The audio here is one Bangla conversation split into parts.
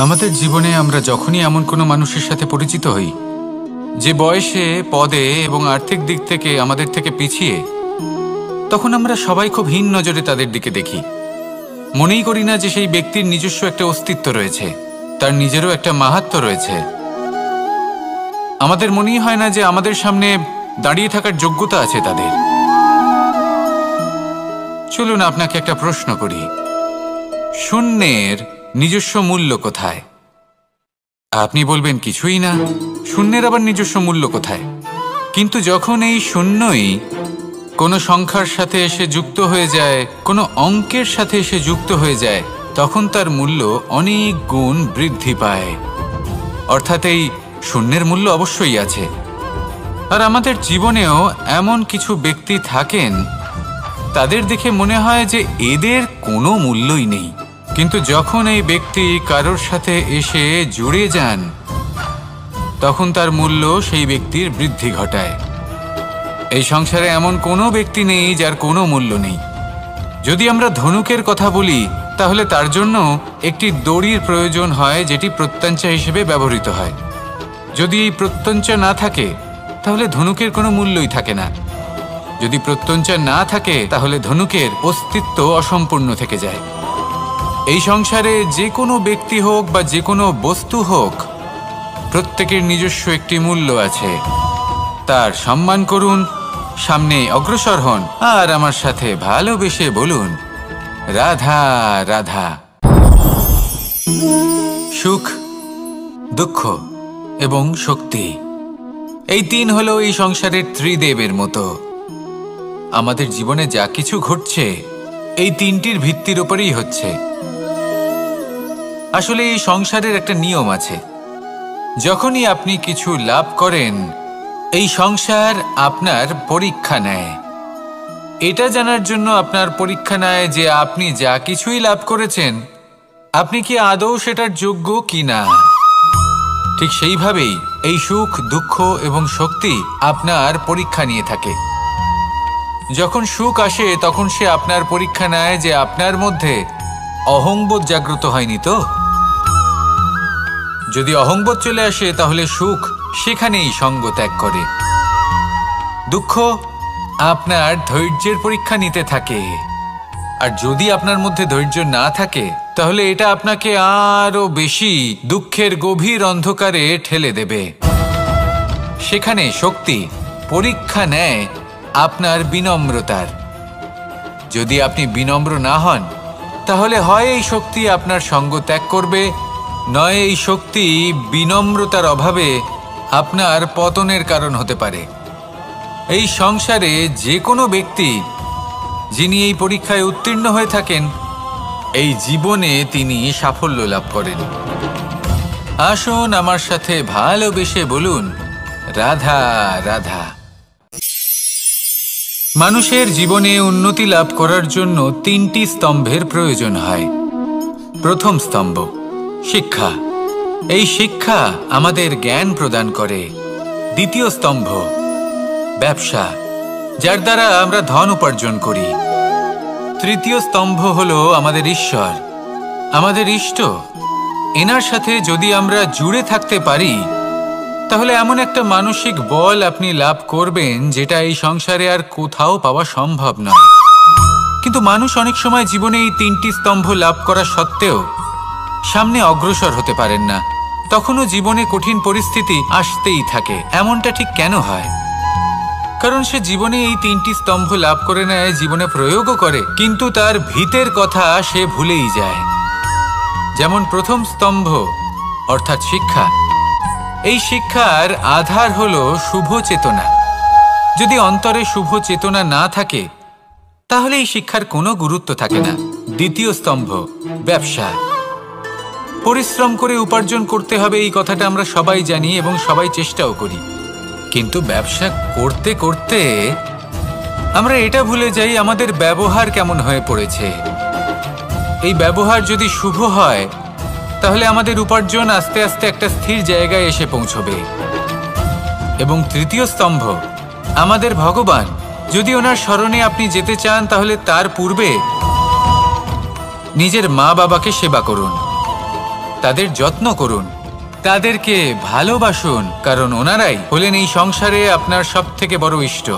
আমাদের জীবনে আমরা যখনই এমন কোনো মানুষের সাথে পরিচিত হই যে বয়সে, পদে এবং আর্থিক দিক থেকে আমাদের থেকে পিছিয়ে, তখন আমরা সবাই খুব হীন নজরে তাদের দিকে দেখি। মনেই করি না যে সেই ব্যক্তির নিজস্ব একটা অস্তিত্ব রয়েছে, তার নিজেরও একটা মাহাত্ম্য রয়েছে। আমাদের মনেই হয় না যে আমাদের সামনে দাঁড়িয়ে থাকার যোগ্যতা আছে তাদের। চলুন আপনাকে একটা প্রশ্ন করি, শূন্যের নিজস্ব মূল্য কোথায়? আপনি বলবেন কিছুই না। শূন্যের আবার নিজস্ব মূল্য কোথায়? কিন্তু যখন এই শূন্যই কোনো সংখ্যার সাথে এসে যুক্ত হয়ে যায়, কোনো অঙ্কের সাথে এসে যুক্ত হয়ে যায়, তখন তার মূল্য অনেক গুণ বৃদ্ধি পায়। অর্থাৎ এই শূন্যের মূল্য অবশ্যই আছে। আর আমাদের জীবনেও এমন কিছু ব্যক্তি থাকেন, তাদের দেখে মনে হয় যে এদের কোনো মূল্যই নেই। কিন্তু যখন এই ব্যক্তি কারোর সাথে এসে জুড়ে যান, তখন তার মূল্য সেই ব্যক্তির বৃদ্ধি ঘটায়। এই সংসারে এমন কোনো ব্যক্তি নেই যার কোনো মূল্য নেই। যদি আমরা ধনুকের কথা বলি, তাহলে তার জন্য একটি দড়ির প্রয়োজন হয়, যেটি প্রত্যঞ্চা হিসেবে ব্যবহৃত হয়। যদি এই প্রত্যঞ্চা না থাকে, তাহলে ধনুকের কোনো মূল্যই থাকে না। যদি প্রত্যঞ্চা না থাকে, তাহলে ধনুকের অস্তিত্ব অসম্পূর্ণ থেকে যায়। এই সংসারে যে কোনো ব্যক্তি হোক বা যে কোনো বস্তু হোক, প্রত্যেকের নিজস্ব একটি মূল্য আছে। তার সম্মান করুন, সামনে অগ্রসর হন, আর আমার সাথে ভালোবেসে বলুন, রাধা রাধা। সুখ, দুঃখ এবং শক্তি, এই তিন হলো এই সংসারের ত্রিদেবের মতো। আমাদের জীবনে যা কিছু ঘটছে এই তিনটির ভিত্তির উপরেই হচ্ছে। আসলে এই সংসারের একটা নিয়ম আছে, যখনই আপনি কিছু লাভ করেন, এই সংসার আপনার পরীক্ষা নেয়। এটা জানার জন্য আপনার পরীক্ষা নেয় যে আপনি যা কিছুই লাভ করেছেন, আপনি কি আদৌ সেটার যোগ্য কি না। ঠিক সেইভাবেই এই সুখ, দুঃখ এবং শক্তি আপনার পরীক্ষা নিয়ে থাকে। যখন সুখ আসে, তখন সে আপনার পরীক্ষা নেয় যে আপনার মধ্যে অহংবোধ জাগ্রত হয়নি তো। যদি অহংবোধ চলে আসে, তাহলে সুখ সেখানেই সঙ্গ ত্যাগ করে। দুঃখ আপনার ধৈর্যের পরীক্ষা নিতে থাকে, আর যদি আপনার মধ্যে ধৈর্য না থাকে, তাহলে এটা আপনাকে আরো বেশি দুঃখের গভীর অন্ধকারে ঠেলে দেবে। সেখানে শক্তি পরীক্ষা নেয় আপনার বিনম্রতার। যদি আপনি বিনম্র না হন, তাহলে হয় এই শক্তি আপনার সঙ্গ ত্যাগ করবে, নয় এই শক্তি বিনম্রতার অভাবে আপনার পতনের কারণ হতে পারে। এই সংসারে যে কোনো ব্যক্তি যিনি এই পরীক্ষায় উত্তীর্ণ হয়ে থাকেন, এই জীবনে তিনি সাফল্য লাভ করেন। আসুন আমার সাথে ভালোবেসে বলুন, রাধা রাধা। মানুষের জীবনে উন্নতি লাভ করার জন্য তিনটি স্তম্ভের প্রয়োজন হয়। প্রথম স্তম্ভ শিক্ষা। এই শিক্ষা আমাদের জ্ঞান প্রদান করে। দ্বিতীয় স্তম্ভ ব্যবসা, যার দ্বারা আমরা ধন উপার্জন করি। তৃতীয় স্তম্ভ হলো আমাদের ঈশ্বর, আমাদের ইষ্ট। এনার সাথে যদি আমরা জুড়ে থাকতে পারি, তাহলে এমন একটা মানসিক বল আপনি লাভ করবেন, যেটা এই সংসারে আর কোথাও পাওয়া সম্ভব নয়। কিন্তু মানুষ অনেক সময় জীবনে এই তিনটি স্তম্ভ লাভ করা সত্ত্বেও সামনে অগ্রসর হতে পারেন না। তখনও জীবনে কঠিন পরিস্থিতি আসতেই থাকে। এমনটা ঠিক কেন হয়? কারণ সে জীবনে এই তিনটি স্তম্ভ লাভ করে নেয়, জীবনে প্রয়োগও করে, কিন্তু তার ভিতের কথা সে ভুলেই যায়। যেমন প্রথম স্তম্ভ অর্থাৎ শিক্ষা। এই শিক্ষার আধার হলো শুভ চেতনা। যদি অন্তরে শুভ চেতনা না থাকে, তাহলে এই শিক্ষার কোনো গুরুত্ব থাকে না। দ্বিতীয় স্তম্ভ ব্যবসা। পরিশ্রম করে উপার্জন করতে হবে, এই কথাটা আমরা সবাই জানি এবং সবাই চেষ্টাও করি। কিন্তু ব্যবসা করতে করতে আমরা এটা ভুলে যাই আমাদের ব্যবহার কেমন হয়ে পড়েছে। এই ব্যবহার যদি শুভ হয়, তাহলে আমাদের উপার্জন আস্তে আস্তে একটা স্থির জায়গায় এসে পৌঁছবে। এবং তৃতীয় স্তম্ভ আমাদের ভগবান। যদি ওনার শরণে আপনি যেতে চান, তাহলে তার পূর্বে নিজের মা বাবাকে সেবা করুন, তাদের যত্ন করুন, তাদেরকে ভালোবাসুন, কারণ ওনারাই হলেন এই সংসারে আপনার সবথেকে বড় ইষ্ট।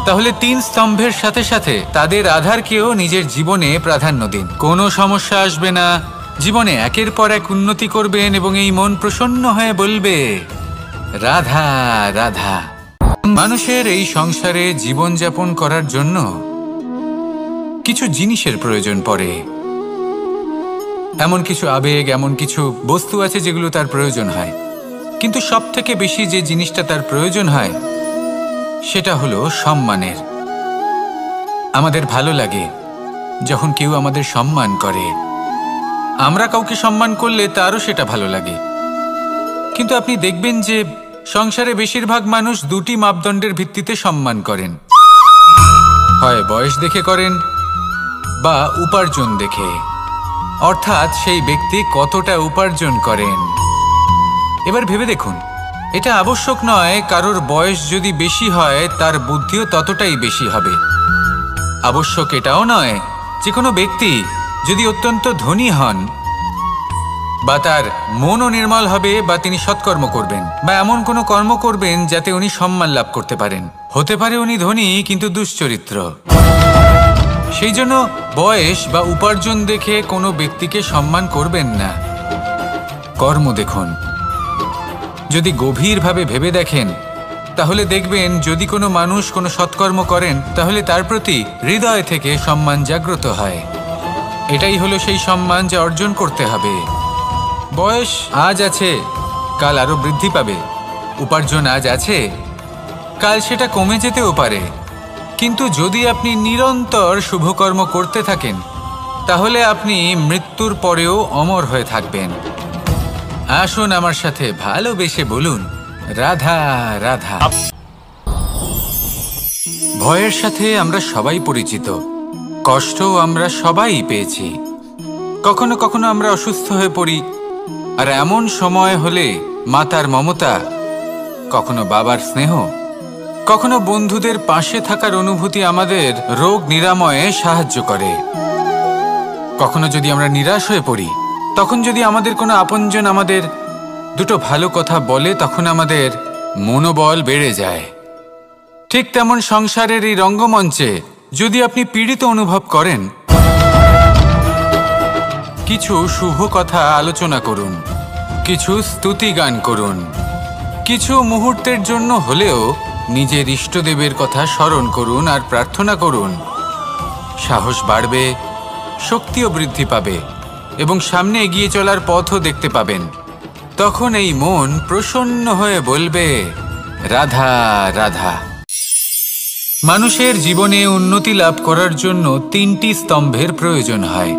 তাহলে 3 স্তম্ভের সাথে সাথে তাদের আধারকেও নিজের জীবনে প্রাধান্য দিন। কোনো সমস্যা আসবে না, জীবনে একের পর এক উন্নতি করবেন এবং এই মন প্রসন্ন হয়ে বলবে রাধা রাধা। মানুষের এই সংসারে জীবনযাপন করার জন্য কিছু জিনিসের প্রয়োজন পড়ে। এমন কিছু আবেগ, এমন কিছু বস্তু আছে যেগুলো তার প্রয়োজন হয়, কিন্তু সবথেকে বেশি যে জিনিসটা তার প্রয়োজন হয় সেটা হলো সম্মানের। আমাদের ভালো লাগে যখন কেউ আমাদের সম্মান করে, আমরা কাউকে সম্মান করলে তারও সেটা ভালো লাগে। কিন্তু আপনি দেখবেন যে সংসারে বেশিরভাগ মানুষ 2টি মাপদণ্ডের ভিত্তিতে সম্মান করেন, হয় বয়স দেখে করেন বা উপার্জন দেখে, অর্থাৎ সেই ব্যক্তি কতটা উপার্জন করেন। এবার ভেবে দেখুন, এটা আবশ্যক নয় কারোর বয়স যদি বেশি হয় তার বুদ্ধিও ততটাই বেশি হবে। আবশ্যক এটাও নয় যে কোনো ব্যক্তি যদি অত্যন্ত ধনী হন বা তার মনও নির্মল হবে বা তিনি সৎকর্ম করবেন বা এমন কোনো কর্ম করবেন যাতে উনি সম্মান লাভ করতে পারেন। হতে পারে উনি ধনী কিন্তু দুশ্চরিত্র। সেই জন্য বয়স বা উপার্জন দেখে কোনো ব্যক্তিকে সম্মান করবেন না, কর্ম দেখুন। যদি গভীরভাবে ভেবে দেখেন তাহলে দেখবেন যদি কোনো মানুষ কোনো সৎকর্ম করেন তাহলে তার প্রতি হৃদয় থেকে সম্মান জাগ্রত হয়। এটাই হলো সেই সম্মান যা অর্জন করতে হবে। বয়স আজ আছে, কাল আরো বৃদ্ধি পাবে। উপার্জন আজ আছে, কাল সেটা কমে যেতেও পারে। কিন্তু যদি আপনি নিরন্তর শুভকর্ম করতে থাকেন তাহলে আপনি মৃত্যুর পরেও অমর হয়ে থাকবেন। আসুন আমার সাথে ভালোবেসে বলুন রাধা রাধা। ভয়ের সাথে আমরা সবাই পরিচিত, কষ্টও আমরা সবাই পেয়েছি। কখনো কখনো আমরা অসুস্থ হয়ে পড়ি, আর এমন সময় হলে মাতার মমতা, কখনো বাবার স্নেহ, কখনো বন্ধুদের পাশে থাকার অনুভূতি আমাদের রোগ নিরাময়ে সাহায্য করে। কখনো যদি আমরা নিরাশ হয়ে পড়ি, তখন যদি আমাদের কোনো আপনজন আমাদের 2টো ভালো কথা বলে তখন আমাদের মনোবল বেড়ে যায়। ঠিক তেমন সংসারের এই রঙ্গমঞ্চে যদি আপনি পীড়িত অনুভব করেন, কিছু শুভ কথা আলোচনা করুন, কিছু স্তুতি গান করুন, কিছু মুহূর্তের জন্য হলেও নিজের ইষ্টদেবের কথা স্মরণ করুন আর প্রার্থনা করুন। সাহস বাড়বে, শক্তিও বৃদ্ধি পাবে এবং সামনে এগিয়ে চলার পথও দেখতে পাবেন। তখন এই মন প্রসন্ন হয়ে বলবে রাধা রাধা। মানুষের জীবনে উন্নতি লাভ করার জন্য 3টি স্তম্ভের প্রয়োজন হয়।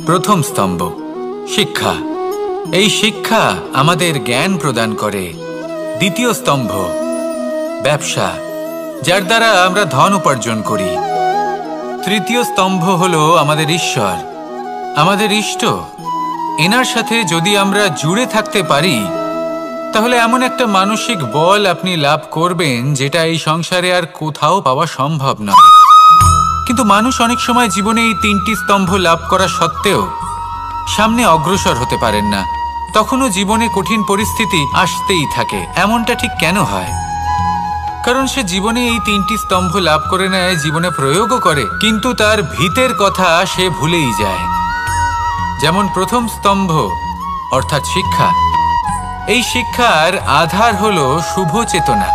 প্রথম স্তম্ভ শিক্ষা। এই শিক্ষা আমাদের জ্ঞান প্রদান করে। দ্বিতীয় স্তম্ভ ব্যবসা, যার দ্বারা আমরা ধন উপার্জন করি। তৃতীয় স্তম্ভ হলো আমাদের ঈশ্বর, আমাদের ইষ্ট। এনার সাথে যদি আমরা জুড়ে থাকতে পারি তাহলে এমন একটা মানসিক বল আপনি লাভ করবেন যেটা এই সংসারে আর কোথাও পাওয়া সম্ভব নয়। কিন্তু মানুষ অনেক সময় জীবনে এই 3টি স্তম্ভ লাভ করা সত্ত্বেও সামনে অগ্রসর হতে পারেন না। তখনও জীবনে কঠিন পরিস্থিতি আসতেই থাকে। এমনটা ঠিক কেন হয়? কারণ সে জীবনে এই 3টি স্তম্ভ লাভ করে নেয়, জীবনে প্রয়োগও করে, কিন্তু তার ভিতের কথা সে ভুলেই যায়। যেমন প্রথম স্তম্ভ অর্থাৎ শিক্ষা। এই শিক্ষার আধার হলো শুভ চেতনা।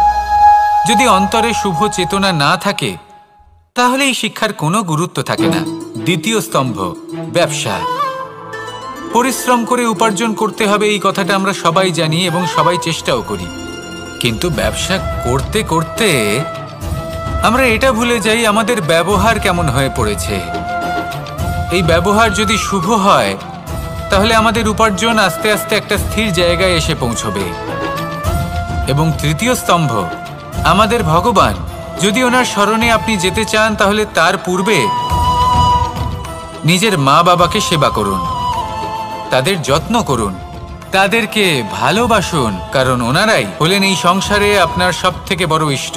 যদি অন্তরে শুভ চেতনা না থাকে তাহলে এই শিক্ষার কোনো গুরুত্ব থাকে না। দ্বিতীয় স্তম্ভ ব্যবসা। পরিশ্রম করে উপার্জন করতে হবে, এই কথাটা আমরা সবাই জানি এবং সবাই চেষ্টাও করি। কিন্তু ব্যবসা করতে করতে আমরা এটা ভুলে যাই আমাদের ব্যবহার কেমন হয়ে পড়েছে। এই ব্যবহার যদি শুভ হয় তাহলে আমাদের উপার্জন আস্তে আস্তে একটা স্থির জায়গায় এসে পৌঁছবে। এবং তৃতীয় স্তম্ভ আমাদের ভগবান। যদি ওনার স্মরণে আপনি যেতে চান তাহলে তার পূর্বে নিজের মা বাবাকে সেবা করুন, তাদের যত্ন করুন, তাদেরকে ভালোবাসুন, কারণ ওনারাই হলেন এই সংসারে আপনার সবথেকে বড় ইষ্ট।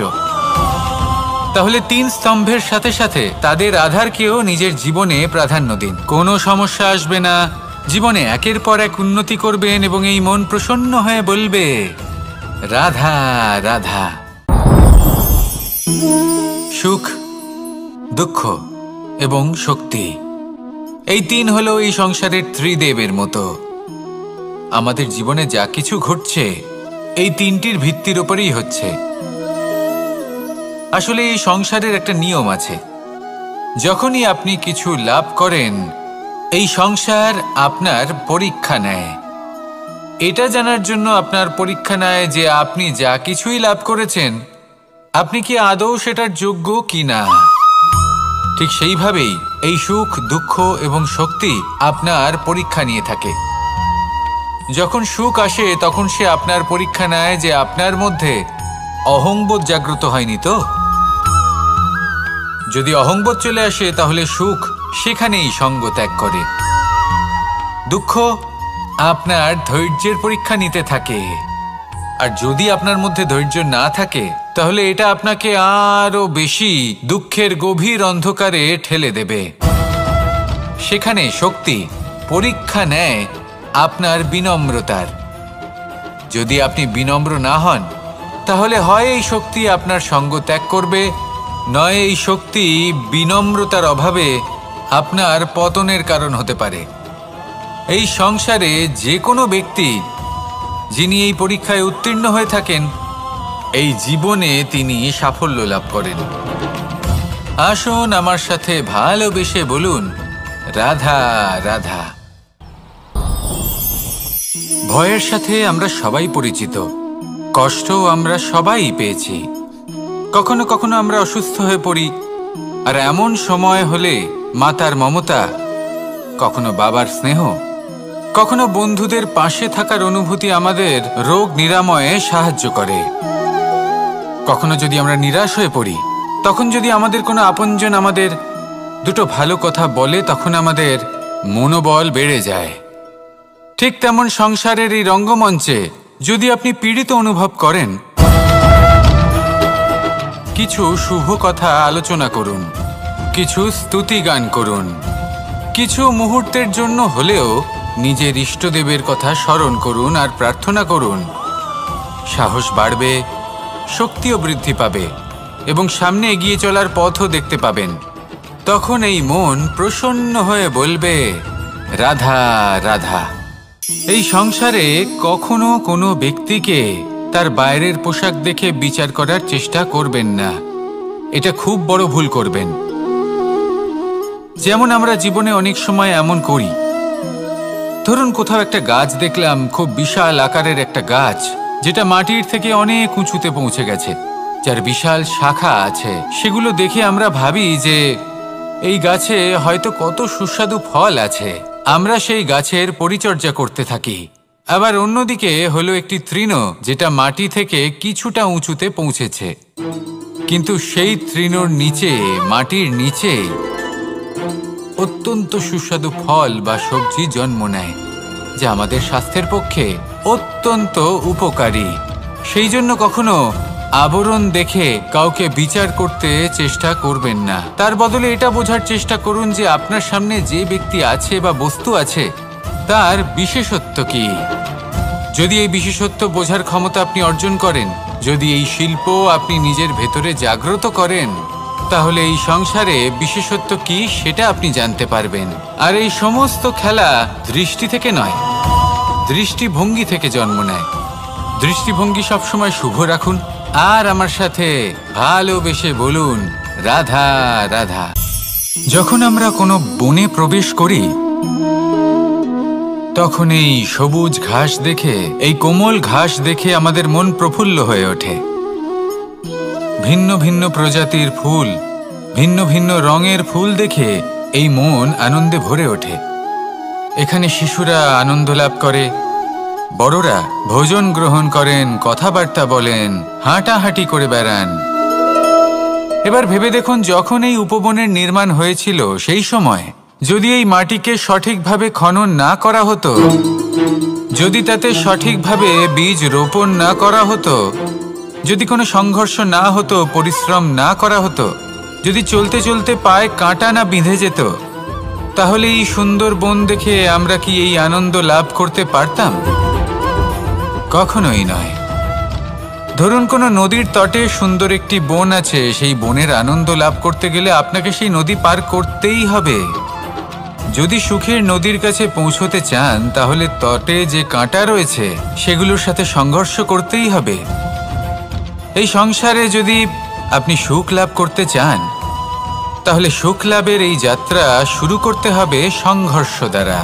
তাহলে 3 স্তম্ভের সাথে সাথে তাদের আধারকেও নিজের জীবনে প্রাধান্য দিন। কোনো সমস্যা আসবে না, জীবনে একের পর এক উন্নতি করবেন এবং এই মন প্রসন্ন হয়ে বলবে, রাধা রাধা। সুখ, দুঃখ এবং শক্তি, এই তিন হলো এই সংসারের ত্রিদেবের মতো। আমাদের জীবনে যা কিছু ঘটছে এই তিনটির ভিত্তির উপরেই হচ্ছে। আসলে এই সংসারের একটা নিয়ম আছে, যখনই আপনি কিছু লাভ করেন এই সংসার আপনার পরীক্ষা নেয়। এটা জানার জন্য আপনার পরীক্ষা নেয় যে আপনি যা কিছুই লাভ করেছেন আপনি কি আদৌ সেটার যোগ্য কি না। ঠিক সেইভাবেই এই সুখ, দুঃখ এবং শক্তি আপনার পরীক্ষা নিয়ে থাকে। যখন সুখ আসে তখন সে আপনার পরীক্ষা নেয় যে আপনার মধ্যে অহংবোধ জাগ্রত হয়নি তো। যদি অহংবোধ চলে আসে তাহলে সুখ সেখানেই সঙ্গ ত্যাগ করে। দুঃখ আপনার ধৈর্যের পরীক্ষা নিতে থাকে, আর যদি আপনার মধ্যে ধৈর্য না থাকে তাহলে এটা আপনাকে আরো বেশি দুঃখের গভীর অন্ধকারে ঠেলে দেবে। সেখানে শক্তি পরীক্ষা নেয় আপনার বিনম্রতার। যদি আপনি বিনম্র না হন তাহলে হয় এই শক্তি আপনার সঙ্গ ত্যাগ করবে, নয় এই শক্তি বিনম্রতার অভাবে আপনার পতনের কারণ হতে পারে। এই সংসারে যে কোনো ব্যক্তি যিনি এই পরীক্ষায় উত্তীর্ণ হয়ে থাকেন এই জীবনে তিনি সাফল্য লাভ করেন। আসুন আমার সাথে ভালোবেসে বলুন, রাধা রাধা। ভয়ের সাথে আমরা সবাই পরিচিত, কষ্টও আমরা সবাই পেয়েছি। কখনো কখনো আমরা অসুস্থ হয়ে পড়ি, আর এমন সময় হলে মাতার মমতা, কখনো বাবার স্নেহ, কখনো বন্ধুদের পাশে থাকার অনুভূতি আমাদের রোগ নিরাময়ে সাহায্য করে। কখনো যদি আমরা নিরাশ হয়ে পড়ি, তখন যদি আমাদের কোনো আপনজন আমাদের দুটো ভালো কথা বলে তখন আমাদের মনোবল বেড়ে যায়। ঠিক তেমন সংসারের এই রঙ্গমঞ্চে যদি আপনি পীড়িত অনুভব করেন, কিছু শুভ কথা আলোচনা করুন, কিছু স্তুতি গান করুন, কিছু মুহূর্তের জন্য হলেও নিজের ইষ্টদেবের কথা স্মরণ করুন আর প্রার্থনা করুন। সাহস বাড়বে, শক্তিও বৃদ্ধি পাবে এবং সামনে এগিয়ে চলার পথও দেখতে পাবেন। তখন এই মন প্রসন্ন হয়ে বলবে, রাধা রাধা। এই সংসারে কখনো কোনো ব্যক্তিকে তার বাইরের পোশাক দেখে বিচার করার চেষ্টা করবেন না, এটা খুব বড় ভুল করবেন। যেমন আমরা জীবনে অনেক সময় এমন করি, ধরুন কোথাও একটা গাছ দেখলাম, খুব বিশাল আকারের একটা গাছ যেটা মাটির থেকে অনেক উঁচুতে পৌঁছে গেছে, যার বিশাল শাখা আছে। সেগুলো দেখে আমরা ভাবি যে এই গাছে হয়তো কত সুস্বাদু ফল আছে, আমরা সেই গাছের পরিচর্যা করতে থাকি। আবার অন্যদিকে হলো একটি তৃণ যেটা মাটি থেকে কিছুটা উঁচুতে পৌঁছেছে, কিন্তু সেই তৃণর নিচে, মাটির নিচে অত্যন্ত সুস্বাদু ফল বা সবজি জন্ম নেয়, যা আমাদের স্বাস্থ্যের পক্ষে অত্যন্ত উপকারী। সেই জন্য কখনো আবরণ দেখে কাউকে বিচার করতে চেষ্টা করবেন না। তার বদলে এটা বোঝার চেষ্টা করুন যে আপনার সামনে যে ব্যক্তি আছে বা বস্তু আছে তার বিশেষত্ব কি। যদি এই বিশেষত্ব বোঝার ক্ষমতা আপনি অর্জন করেন, যদি এই শিল্প আপনি নিজের ভেতরে জাগ্রত করেন, তাহলে এই সংসারে বিশেষত্ব কি সেটা আপনি জানতে পারবেন। আর এই সমস্ত খেলা দৃষ্টি থেকে নয়, দৃষ্টিভঙ্গি থেকে জন্ম নেয়। দৃষ্টিভঙ্গি সবসময় শুভ রাখুন আর আমার সাথে ভালোবেসে বলুন, রাধা রাধা। যখন আমরা কোনো বনে প্রবেশ করি তখন এই সবুজ ঘাস দেখে, এই কোমল ঘাস দেখে আমাদের মন প্রফুল্ল হয়ে ওঠে। ভিন্ন ভিন্ন প্রজাতির ফুল, ভিন্ন ভিন্ন রঙের ফুল দেখে এই মন আনন্দে ভরে ওঠে। এখানে শিশুরা আনন্দ লাভ করে, বড়রা ভোজন গ্রহণ করেন, কথাবার্তা বলেন, হাঁটাহাঁটি করে বেড়ান। এবার ভেবে দেখুন, যখন এই উপবনের নির্মাণ হয়েছিল সেই সময় যদি এই মাটিকে সঠিকভাবে খনন না করা হতো, যদি তাতে সঠিকভাবে বীজ রোপণ না করা হতো, যদি কোনো সংঘর্ষ না হতো, পরিশ্রম না করা হতো, যদি চলতে চলতে পায়ে কাঁটা না বিঁধে যেত, তাহলে এই সুন্দর বন দেখে আমরা কি এই আনন্দ লাভ করতে পারতাম? কখনোই নয়। ধরুন কোনো নদীর তটে সুন্দর একটি বন আছে, সেই বনের আনন্দ লাভ করতে গেলে আপনাকে সেই নদী পার করতেই হবে। যদি সুখের নদীর কাছে পৌঁছতে চান তাহলে তটে যে কাঁটা রয়েছে সেগুলোর সাথে সংঘর্ষ করতেই হবে। এই সংসারে যদি আপনি সুখ লাভ করতে চান তাহলে সুখ লাভের এই যাত্রা শুরু করতে হবে সংঘর্ষ দ্বারা।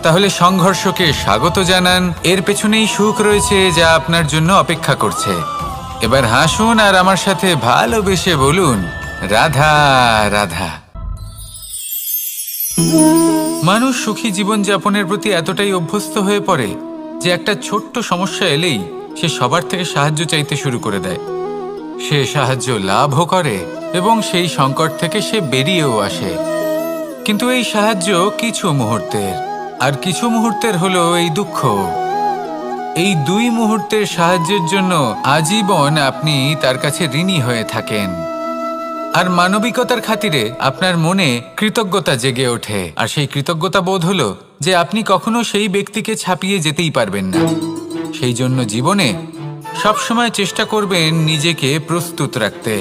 তাহলে সংঘর্ষকে স্বাগত জানান, এর পেছনেই সুখ রয়েছে যা আপনার জন্য অপেক্ষা করছে। এবার হাসুন আর আমার সাথে ভালোবেসে বলুন, রাধা রাধা। মানুষ সুখী জীবনযাপনের প্রতি এতটাই অভ্যস্ত হয়ে পড়ে যে একটা ছোট্ট সমস্যা এলেই সে সবার থেকে সাহায্য চাইতে শুরু করে দেয়। সে সাহায্য লাভও করে এবং সেই সংকট থেকে সে বেরিয়েও আসে। কিন্তু এই সাহায্য কিছু মুহূর্তের, আর কিছু মুহূর্তের হলো এই দুঃখ। এই 2 মুহূর্তের সাহায্যের জন্য আজীবন আপনি তার কাছে ঋণী হয়ে থাকেন। আর মানবিকতার খাতিরে আপনার মনে কৃতজ্ঞতা জেগে ওঠে, আর সেই কৃতজ্ঞতা বোধ হলো যে আপনি কখনো সেই ব্যক্তিকে ছাপিয়ে যেতেই পারবেন না। সেই জন্য জীবনে সবসময় চেষ্টা করবেন নিজেকে প্রস্তুত রাখতে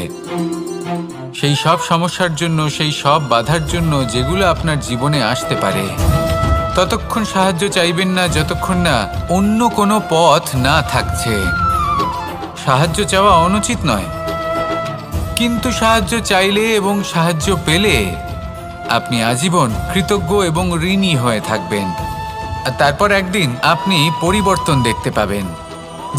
সেই সব সমস্যার জন্য, সেই সব বাধার জন্য যেগুলো আপনার জীবনে আসতে পারে। ততক্ষণ সাহায্য চাইবেন না যতক্ষণ না অন্য কোনো পথ না থাকছে। সাহায্য চাওয়া অনুচিত নয়, কিন্তু সাহায্য চাইলে এবং সাহায্য পেলে আপনি আজীবন কৃতজ্ঞ এবং ঋণী হয়ে থাকবেন। আর তারপর একদিন আপনি পরিবর্তন দেখতে পাবেন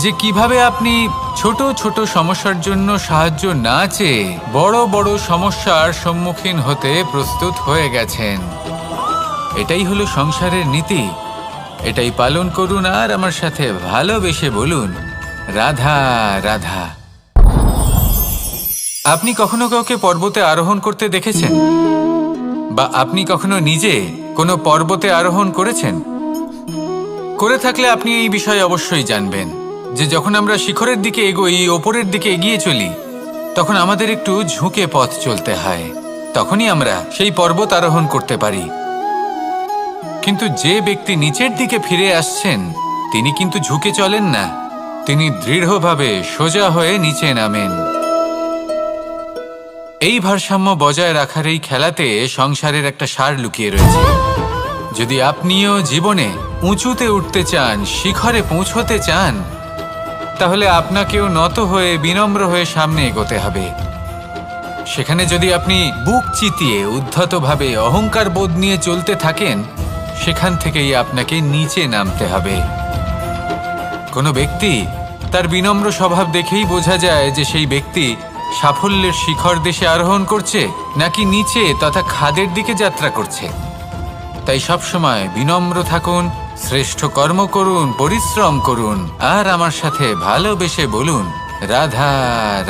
যে কিভাবে আপনি ছোট ছোট সমস্যার জন্য সাহায্য না চেয়ে বড় বড় সমস্যার সম্মুখীন হতে প্রস্তুত হয়ে গেছেন। এটাই হলো সংসারের নীতি। এটাই পালন করুন আর আমার সাথে ভালোবেসে বলুন, রাধা রাধা। আপনি কখনো কাউকে পর্বতে আরোহণ করতে দেখেছেন? বা আপনি কখনো নিজে কোনো পর্বতে আরোহণ করেছেন? করে থাকলে আপনি এই বিষয়ে অবশ্যই জানবেন যে যখন আমরা শিখরের দিকে এগোই, ওপরের দিকে এগিয়ে চলি, তখন আমাদের একটু ঝুঁকে পথ চলতে হয়। তখনই আমরা সেই পর্বত আরোহণ করতে পারি। কিন্তু যে ব্যক্তি নিচের দিকে ফিরে আসছেন তিনি কিন্তু ঝুঁকে চলেন না, তিনি দৃঢ়ভাবে সোজা হয়ে নিচে নামেন। এই ভারসাম্য বজায় রাখার এই খেলাতে সংসারের একটা সার লুকিয়ে রয়েছে। যদি আপনিও জীবনে উঁচুতে উঠতে চান, শিখরে পৌঁছতে চান, তাহলে আপনাকেও নত হয়ে বিনম্র হয়ে সামনে এগোতে হবে। সেখানে যদি আপনি বুক চিতিয়ে উদ্ধতভাবে অহংকার বোধ নিয়ে চলতে থাকেন, সেখান থেকেই আপনাকে নিচে নামতে হবে। কোনো ব্যক্তি তার বিনম্র স্বভাব দেখেই বোঝা যায় যে সেই ব্যক্তি সাফল্যের শিখর দেশে আরোহণ করছে নাকি নিচে তথা খাদের দিকে যাত্রা করছে। তাই সবসময় বিনম্র থাকুন, শ্রেষ্ঠ কর্ম করুন, পরিশ্রম করুন আর আমার সাথে ভালোবেসে বলুন, রাধা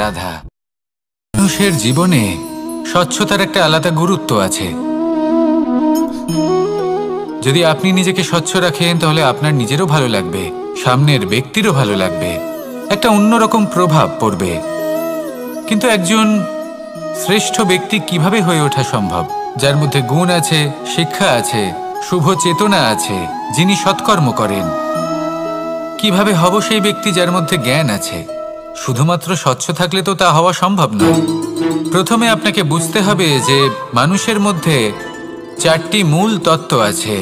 রাধা। মানুষের জীবনে স্বচ্ছতার একটা আলাদা গুরুত্ব আছে। যদি আপনি নিজেকে স্বচ্ছ রাখেন তাহলে আপনার নিজেরও ভালো লাগবে, সামনের ব্যক্তিরও ভালো লাগবে, একটা অন্যরকম প্রভাব পড়বে। কিন্তু একজন শ্রেষ্ঠ ব্যক্তি কিভাবে হয়ে ওঠা সম্ভব? যার মধ্যে গুণ আছে, শিক্ষা আছে, শুভ চেতনা আছে, যিনি সৎকর্ম করেন। কিভাবে হব সেই ব্যক্তি যার মধ্যে জ্ঞান আছে? শুধুমাত্র স্বচ্ছ থাকলে তো তা হওয়া সম্ভব নয়। প্রথমে আপনাকে বুঝতে হবে যে মানুষের মধ্যে 4টি মূল তত্ত্ব আছে।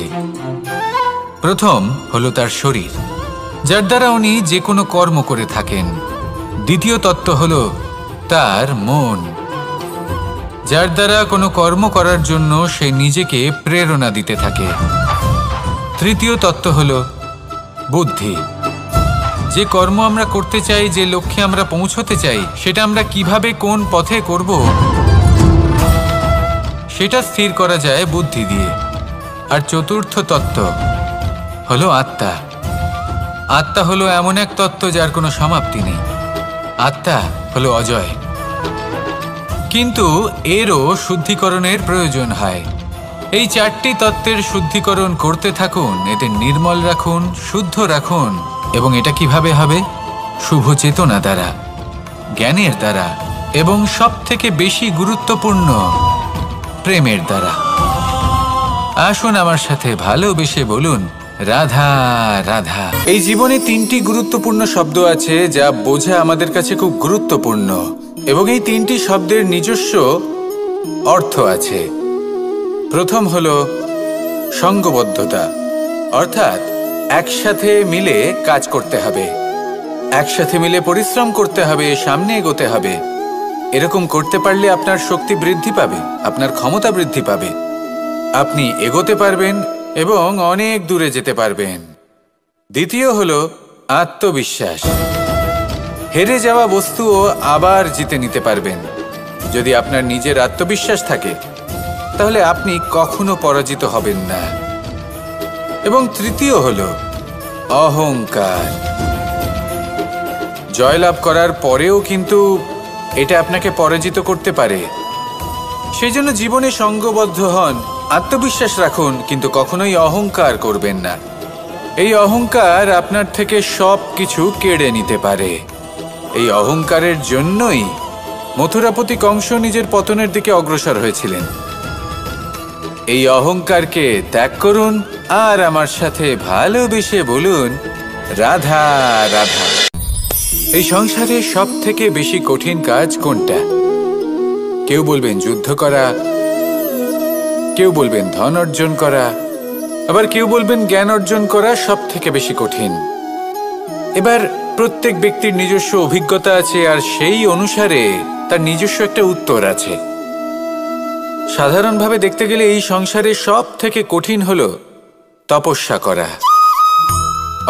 প্রথম হলো তার শরীর, যার দ্বারা উনি যে কোনো কর্ম করে থাকেন। দ্বিতীয় তত্ত্ব হলো তার মন, যার দ্বারা কোনো কর্ম করার জন্য সে নিজেকে প্রেরণা দিতে থাকে। তৃতীয় তত্ত্ব হলো বুদ্ধি, যে কর্ম আমরা করতে চাই, যে লক্ষ্যে আমরা পৌঁছতে চাই, সেটা আমরা কিভাবে কোন পথে করব সেটা স্থির করা যায় বুদ্ধি দিয়ে। আর চতুর্থ তত্ত্ব হলো আত্মা। আত্মা হলো এমন এক তত্ত্ব যার কোনো সমাপ্তি নেই। আত্মা হলো অজয়, কিন্তু এরও শুদ্ধিকরণের প্রয়োজন হয়। এই 4টি তত্ত্বের শুদ্ধিকরণ করতে থাকুন, এতে নির্মল রাখুন, শুদ্ধ রাখুন। এবং এটা কিভাবে হবে? শুভ চেতনা দ্বারা, জ্ঞানের দ্বারা এবং সবথেকে বেশি গুরুত্বপূর্ণ প্রেমের দ্বারা। আসুন আমার সাথে ভালোবেসে বলুন, রাধা রাধা। এই জীবনে তিনটি গুরুত্বপূর্ণ শব্দ আছে যা বোঝা আমাদের কাছে খুব গুরুত্বপূর্ণ, এবং এই তিনটি শব্দের নিজস্ব অর্থ আছে। প্রথম হলো সঙ্গবদ্ধতা, অর্থাৎ একসাথে মিলে কাজ করতে হবে, একসাথে মিলে পরিশ্রম করতে হবে, সামনে এগোতে হবে। এরকম করতে পারলে আপনার শক্তি বৃদ্ধি পাবে, আপনার ক্ষমতা বৃদ্ধি পাবে, আপনি এগোতে পারবেন এবং অনেক দূরে যেতে পারবেন। দ্বিতীয় হলো আত্মবিশ্বাস। হেরে যাওয়া বস্তুও আবার জিতে নিতে পারবেন। যদি আপনার নিজের আত্মবিশ্বাস থাকে তাহলে আপনি কখনো পরাজিত হবেন না। এবং তৃতীয় হলো অহংকার। জয়লাভ করার পরেও কিন্তু এটা আপনাকে পরাজিত করতে পারে। সেই জন্য জীবনে সঙ্গবদ্ধ হন, আত্মবিশ্বাস রাখুন, কিন্তু কখনোই অহংকার করবেন না। এই অহংকার আপনার থেকে সব কিছু কেড়ে নিতে পারে। এই অহংকারের জন্যই মথুরাপতি কংস নিজের পতনের দিকে অগ্রসর হয়েছিলেন। এই অহংকারকে ত্যাগ করুন আর আমার সাথে ভালোবেসে বলুন, রাধা রাধা। এই সংসারে সব থেকে বেশি কঠিন কাজ কোনটা? কেউ বলবেন যুদ্ধ করা, কেউ বলবেন ধন অর্জন করা, আবার কেউ বলবেন জ্ঞান অর্জন করা সব থেকে বেশি কঠিন। এবার প্রত্যেক ব্যক্তির নিজস্ব অভিজ্ঞতা আছে আর সেই অনুসারে তার নিজস্ব একটা উত্তর আছে। সাধারণভাবে দেখতে গেলে এই সংসারে সব থেকে কঠিন হলো তপস্যা করা,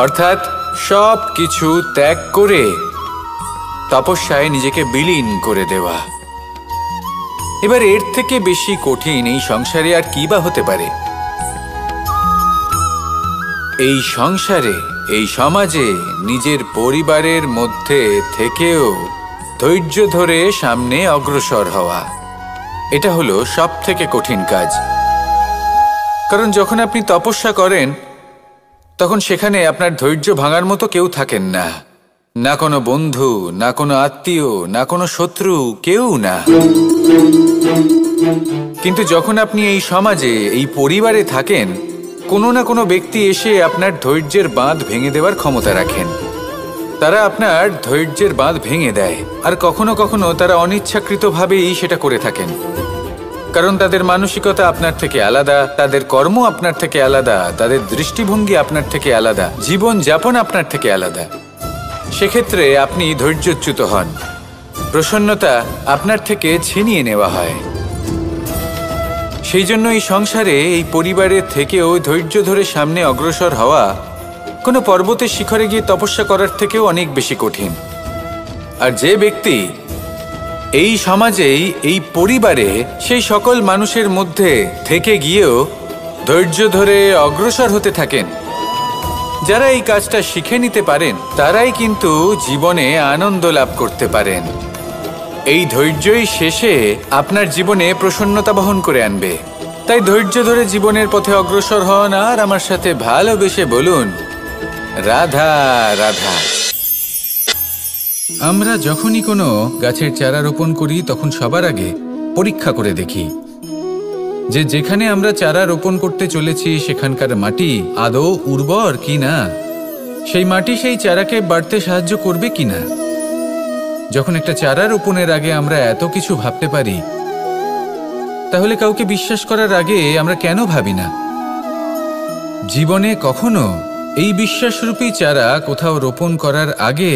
অর্থাৎ সব কিছু ত্যাগ করে তপস্যায় নিজেকে বিলীন করে দেওয়া। এবার এর থেকে বেশি কঠিন এই সংসারে আর কি বা হতে পারে? এই সংসারে, এই সমাজে নিজের পরিবারের মধ্যে থেকেও ধৈর্য ধরে সামনে অগ্রসর হওয়া, এটা হলো সব থেকে কঠিন কাজ। কারণ যখন আপনি তপস্যা করেন তখন সেখানে আপনার ধৈর্য ভাঙার মতো কেউ থাকেন না, না কোনো বন্ধু, না কোনো আত্মীয়, না কোনো শত্রু, কেউ না। কিন্তু যখন আপনি এই সমাজে, এই পরিবারে থাকেন, কোনো না কোনো ব্যক্তি এসে আপনার ধৈর্যের বাঁধ ভেঙে দেওয়ার ক্ষমতা রাখেন। তারা আপনার ধৈর্যের বাঁধ ভেঙে দেয়, আর কখনো কখনো তারা অনিচ্ছাকৃতভাবেই সেটা করে থাকেন। কারণ তাদের মানসিকতা আপনার থেকে আলাদা, তাদের কর্ম আপনার থেকে আলাদা, তাদের দৃষ্টিভঙ্গি আপনার থেকে আলাদা, জীবন যাপন আপনার থেকে আলাদা। সেক্ষেত্রে আপনি ধৈর্যচ্যুত হন, প্রসন্নতা আপনার থেকে ছিনিয়ে নেওয়া হয়। সেই জন্য এই সংসারে, এই পরিবারের থেকেও ধৈর্য ধরে সামনে অগ্রসর হওয়া কোনো পর্বতের শিখরে গিয়ে তপস্যা করার থেকেও অনেক বেশি কঠিন। আর যে ব্যক্তি এই সমাজেই, এই পরিবারে, সেই সকল মানুষের মধ্যে থেকে গিয়েও ধৈর্য ধরে অগ্রসর হতে থাকেন, যারা এই কাজটা শিখে নিতে পারেন, তারাই কিন্তু জীবনে আনন্দ লাভ করতে পারেন। এই ধৈর্যই শেষে আপনার জীবনে প্রসন্নতা বহন করে আনবে। তাই ধৈর্য ধরে জীবনের পথে অগ্রসর হন আর আমার সাথে ভালোবেসে বলুন, রাধা রাধা। আমরা যখনই কোনো গাছের চারা রোপণ করি তখন সবার আগে পরীক্ষা করে দেখি যে যেখানে আমরা চারা রোপণ করতে চলেছি সেখানকার মাটি আদৌ উর্বর কিনা, সেই মাটি সেই চারাকে বাড়তে সাহায্য করবে কিনা। যখন একটা চারা রোপণের আগে আমরা এত কিছু ভাবতে পারি, তাহলে কাউকে বিশ্বাস করার আগে আমরা কেন ভাবি না? জীবনে কখনো এই বিশ্বাসরূপী চারা কোথাও রোপণ করার আগে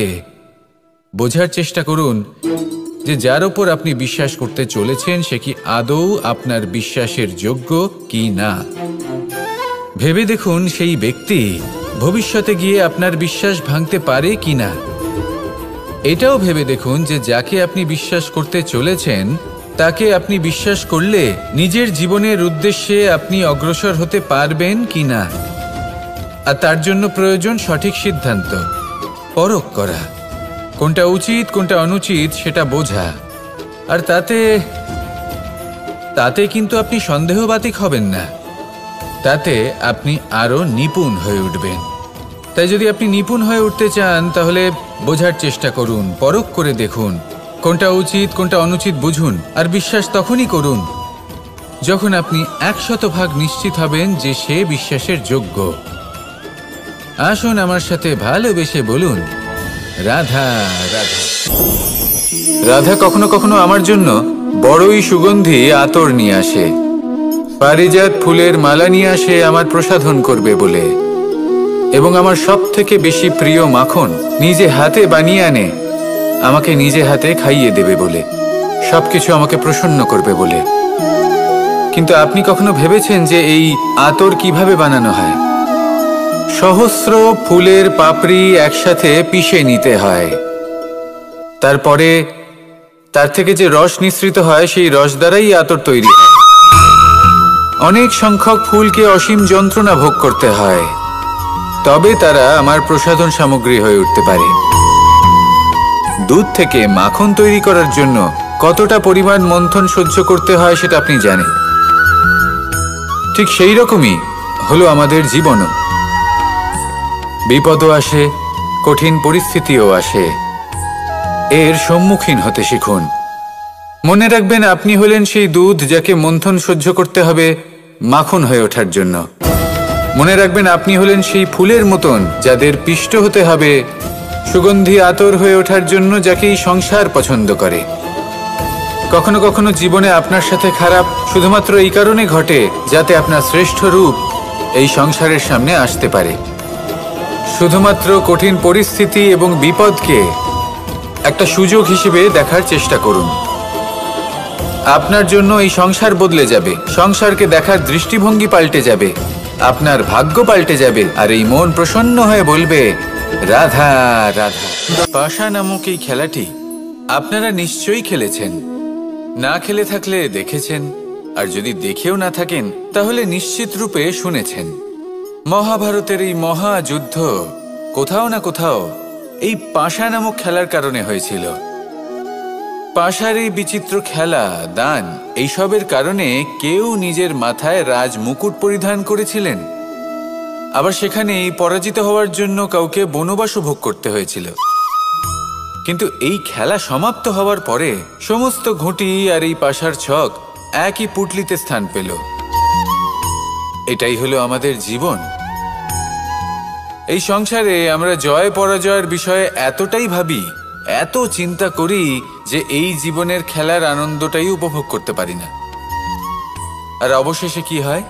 বোঝার চেষ্টা করুন যে যার ওপর আপনি বিশ্বাস করতে চলেছেন সে কি আদৌ আপনার বিশ্বাসের যোগ্য কি না। ভেবে দেখুন সেই ব্যক্তি ভবিষ্যতে গিয়ে আপনার বিশ্বাস ভাঙতে পারে কি না। এটাও ভেবে দেখুন যে যাকে আপনি বিশ্বাস করতে চলেছেন তাকে আপনি বিশ্বাস করলে নিজের জীবনের উদ্দেশ্যে আপনি অগ্রসর হতে পারবেন কি না। আর তার জন্য প্রয়োজন সঠিক সিদ্ধান্ত, পরখ করা, কোনটা উচিত কোনটা অনুচিত সেটা বোঝা। আর তাতে কিন্তু আপনি সন্দেহবাতিক হবেন না, তাতে আপনি আরো নিপুণ হয়ে উঠবেন। তাই যদি আপনি নিপুণ হয়ে উঠতে চান তাহলে বোঝার চেষ্টা করুন, পরখ করে দেখুন, কোনটা উচিত কোনটা অনুচিত বুঝুন, আর বিশ্বাস তখনই করুন যখন আপনি 100% নিশ্চিত হবেন যে সে বিশ্বাসের যোগ্য। আসুন আমার সাথে ভালোবেসে বলুন, রাধা রাধা। রাধা কখনো কখনো আমার জন্য বড়ই সুগন্ধি আতর নিয়ে আসে, পারিজাত ফুলের মালা নিয়ে আসে আমার প্রসাধন করবে বলে, এবং আমার সব থেকে বেশি প্রিয় মাখন নিজে হাতে বানিয়ে আনে আমাকে নিজে হাতে খাইয়ে দেবে বলে, সবকিছু আমাকে প্রসন্ন করবে বলে। কিন্তু আপনি কখনো ভেবেছেন যে এই আতর কিভাবে বানানো হয়? সহস্র ফুলের পাপড়ি একসাথে পিষে নিতে হয়, তারপরে তার থেকে যে রস নিঃসৃত হয় সেই রস দ্বারাই আতর তৈরি হয়। অনেক সংখ্যক ফুলকে অসীম যন্ত্রণা ভোগ করতে হয়, তবে তারা আমার প্রসাধন সামগ্রী হয়ে উঠতে পারে। দুধ থেকে মাখন তৈরি করার জন্য কতটা পরিমাণ মন্থন সহ্য করতে হয় সেটা আপনি জানেন। ঠিক সেই রকমই হলো আমাদের জীবনও। বিপদও আসে, কঠিন পরিস্থিতিও আসে, এর সম্মুখীন হতে শিখুন। মনে রাখবেন, আপনি হলেন সেই দুধ যাকে মন্থন সহ্য করতে হবে মাখন হয়ে ওঠার জন্য। মনে রাখবেন, আপনি হলেন সেই ফুলের মতন যাদের পিষ্ট হতে হবে সুগন্ধি আতর হয়ে ওঠার জন্য, যাকে এই সংসার পছন্দ করে। কখনো কখনো জীবনে আপনার সাথে খারাপ শুধুমাত্র এই কারণে ঘটে যাতে আপনার শ্রেষ্ঠ রূপ এই সংসারের সামনে আসতে পারে। শুধুমাত্র কঠিন পরিস্থিতি এবং বিপদকে একটা সুযোগ হিসেবে দেখার চেষ্টা করুন। আপনার জন্য এই সংসার বদলে যাবে, সংসারকে দেখার দৃষ্টিভঙ্গি পাল্টে যাবে, আপনার ভাগ্য পাল্টে যাবে, আর এই মন প্রসন্ন হয়ে বলবে, রাধা রাধা। পাশা নামক এই খেলাটি আপনারা নিশ্চয়ই খেলেছেন, না খেলে থাকলে দেখেছেন, আর যদি দেখেও না থাকেন তাহলে নিশ্চিত রূপে শুনেছেন। মহাভারতের এই মহাযুদ্ধ কোথাও না কোথাও এই পাশা নামক খেলার কারণে হয়েছিল। পাশার এই বিচিত্র খেলা, দান, এইসবের কারণে কেউ নিজের মাথায় রাজ মুকুট পরিধান করেছিলেন, আবার সেখানেই পরাজিত হওয়ার জন্য কাউকে বনবাসও ভোগ করতে হয়েছিল। কিন্তু এই খেলা সমাপ্ত হওয়ার পরে সমস্ত ঘুঁটি আর এই পাশার ছক একই পুটলিতে স্থান পেল। এটাই হলো আমাদের জীবন। এই সংসারে আমরা জয় পরাজয়ের বিষয়ে এতটাই ভাবি, এত চিন্তা করি যে এই জীবনের খেলার আনন্দটাই উপভোগ করতে পারি না। আর অবশেষে কি হয়?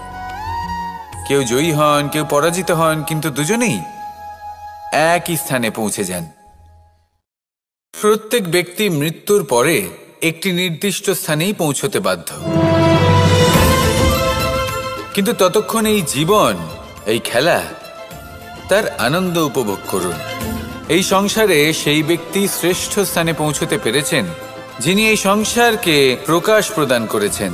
কেউ জয়ী হন, কেউ পরাজিত হন, কিন্তু দুজনেই একই স্থানে পৌঁছে যান। প্রত্যেক ব্যক্তি মৃত্যুর পরে একটি নির্দিষ্ট স্থানেই পৌঁছতে বাধ্য, কিন্তু ততক্ষণ এই জীবন, এই খেলা, তার আনন্দ উপভোগ করুন। এই সংসারে সেই ব্যক্তি শ্রেষ্ঠ স্থানে পৌঁছতে পেরেছেন যিনি এই সংসারকে প্রকাশ প্রদান করেছেন,